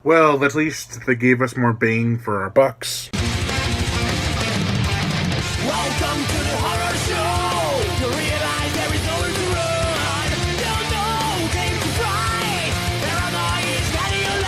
Well, at least they gave us more bang for our bucks. Welcome to the horror show. You realize there is nowhere to run. Don't know, came to fight. Paranoia is getting alive.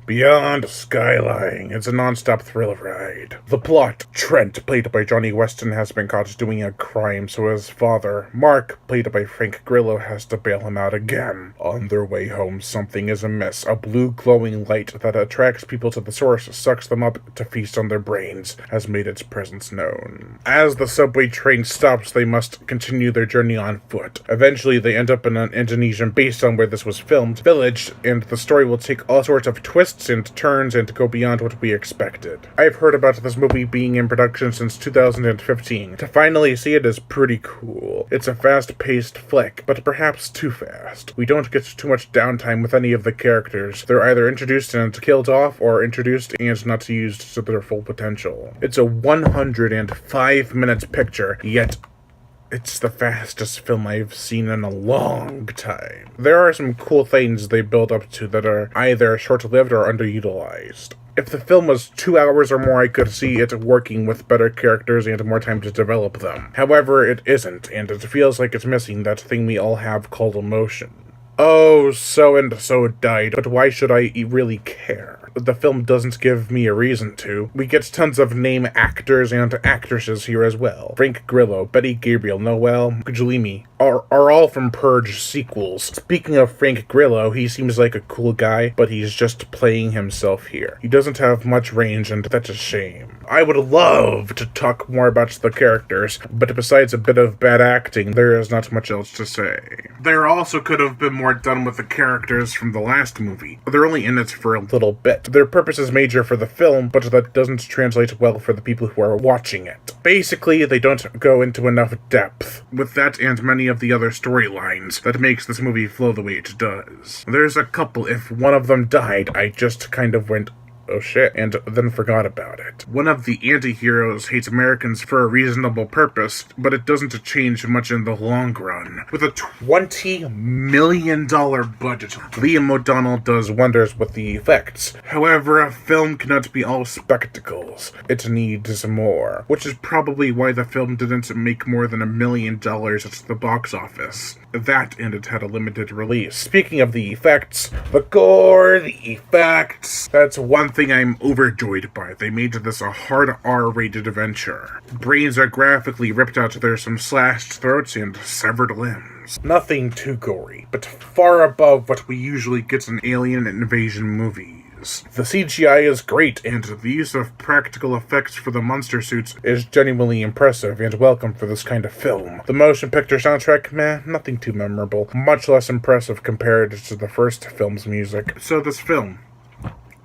Beyond Skyline. It's a non-stop thrill ride. The plot: Trent, played by Johnny Weston, has been caught doing a crime, so his father, Mark, played by Frank Grillo, has to bail him out again. On their way home, something is amiss. A blue glowing light that attracts people to the source, sucks them up to feast on their brains, has made its presence known. As the subway train stops, they must continue their journey on foot. Eventually, they end up in an Indonesian, based on where this was filmed, village, and the story will take all sorts of twists and turns and go beyond what we expected. I've heard about this movie being in production since 2015. To finally see it is pretty cool. It's a fast-paced flick, but perhaps too fast. We don't get too much downtime with any of the characters. They're either introduced and killed off, or introduced and not used to their full potential. It's a 105-minute picture, yet it's the fastest film I've seen in a long time. There are some cool things they build up to that are either short-lived or underutilized. If the film was 2 hours or more, I could see it working with better characters and more time to develop them. However, it isn't, and it feels like it's missing that thing we all have called emotion. Oh, so-and-so died, but why should I really care? The film doesn't give me a reason to. We get tons of name actors and actresses here as well. Frank Grillo, Betty Gabriel, Noel Guglielmi are all from Purge sequels. Speaking of Frank Grillo, he seems like a cool guy, but he's just playing himself here. He doesn't have much range, and that's a shame. I would love to talk more about the characters, but besides a bit of bad acting, there is not much else to say. There also could have been more done with the characters from the last movie. They're only in it for a little bit. Their purpose is major for the film, but that doesn't translate well for the people who are watching it. Basically, they don't go into enough depth with that and many of the other storylines that makes this movie flow the way it does. There's a couple, if one of them died, I just kind of went, oh shit, and then forgot about it. One of the anti-heroes hates Americans for a reasonable purpose, but it doesn't change much in the long run. With a $20 million budget, Liam O'Donnell does wonders with the effects. However, a film cannot be all spectacles. It needs more, which is probably why the film didn't make more than $1 million at the box office. That, and it had a limited release. Speaking of the effects, the gore, the effects, that's one thing I'm overjoyed by. They made this a hard R-rated adventure. Brains are graphically ripped out, there's some slashed throats and severed limbs. Nothing too gory, but far above what we usually get in alien invasion movies. The CGI is great, and the use of practical effects for the monster suits is genuinely impressive and welcome for this kind of film. The motion picture soundtrack, meh, nothing too memorable. Much less impressive compared to the first film's music. So this film,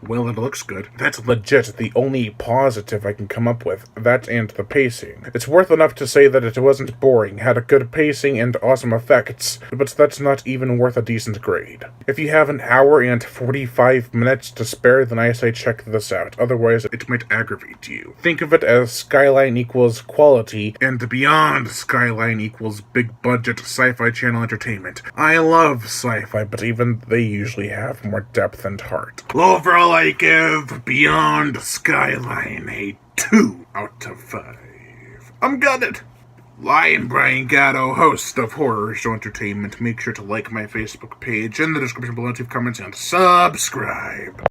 well, it looks good. That's legit the only positive I can come up with. That and the pacing. It's worth enough to say that it wasn't boring, had a good pacing and awesome effects, but that's not even worth a decent grade. If you have an hour and 45 minutes to spare, then I say check this out. Otherwise, it might aggravate you. Think of it as Skyline equals quality, and Beyond Skyline equals big budget sci-fi channel entertainment. I love sci-fi, but even they usually have more depth and heart. Overall, I give Beyond Skyline a 2 out of 5. I'm gutted. I am Brian Gatto, host of Horror Show Entertainment. Make sure to like my Facebook page in the description below, leave comments, and subscribe.